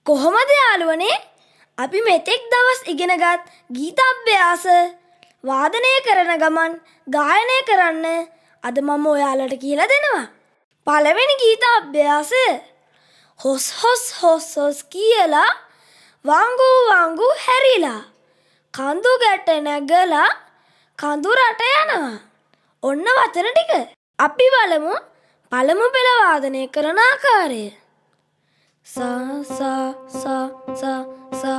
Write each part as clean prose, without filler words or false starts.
කොහොමද යාළුවනේ අපි මෙතෙක් දවස් ඉගෙනගත් ගීත අභ්‍යාස වාදනය කරන ගමන් ගායනය කරන්න අද මම ඔයාලට කියලා දෙනවා. පළවෙනි ගීත අභ්‍යාසය හොස් හොස් හොස් හොස් කියලා වංගු වංගු හැරිලා කඳු ගැට නැගලා කඳු රට යනවා. ඔන්න වචන ටික. අපි බලමු පළමු පෙළ වාදනය කරන ආකාරය. Sa sa sa sa sa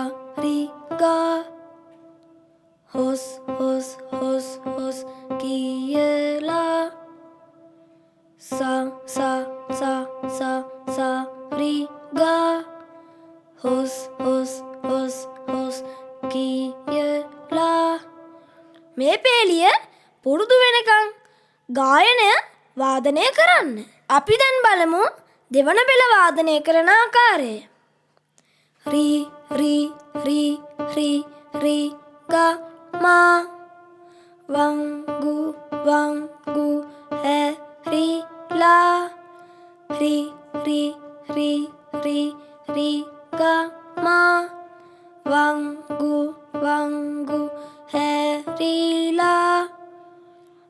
ri ga hos hos hos hos kiyala sa sa sa sa sa ri ga hos hos hos hos kiyala මේ පේලිය පුරුදු වෙනකන් ගායනය වාදනය කරන්න. අපි දැන් බලමු දෙවන පෙළ වාදනය කරන ආකාරය. රි රි රි රි රි ගා මා වංගු වංගු හැරිලා රි රි රි රි රි ගා මා වංගු වංගු හැරිලා.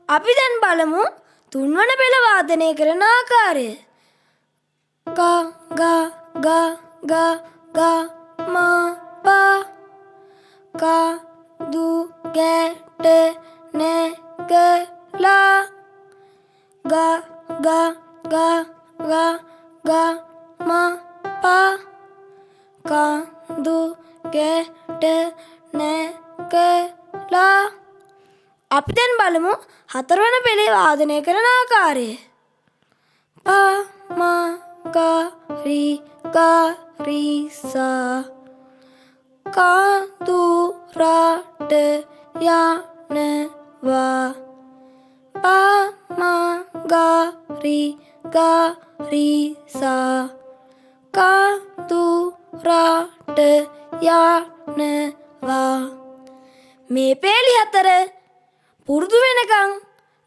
අපි දැන් බලමු තුන්වන පෙළ වාදනය කරන ආකාරය. Ga ga ga ga ga ma pa ka du get ne ga la ga ga ga ga ga ma pa ka du get ne ga la. අපි දැන් බලමු හතරවන පෙළේ වාදනය කරන ආකාරය. Pa ma ga ri sa ka du ra de ya ne wa pa ma ga ri sa ka du ra de ya ne wa. මේ පේලි හතර පුරුදු වෙනකන්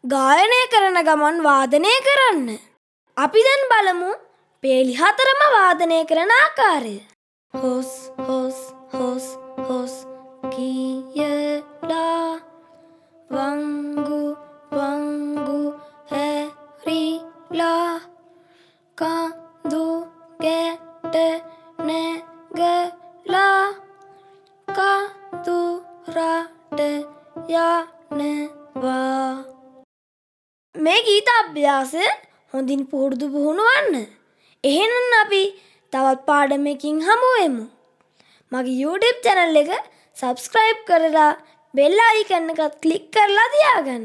ගායනය කරන ගමන් වාදනය කරන්න. අපි දැන් බලමු පේලි හතරම වාදනය කරන ආකාරය. හොස් හොස් හොස් හොස් කියලා වංගු වංගු හැරිලා කඳු ගැට නැගලා කඳු රට යනවා. මේ ගීත අභ්‍යාසය හොඳින් පුහුණු වන්න. එහෙනම් අපි තවත් පාඩමකින් හමු වෙමු. මගේ YouTube channel එක subscribe කරලා bell icon එකත් click කරලා තියාගන්න.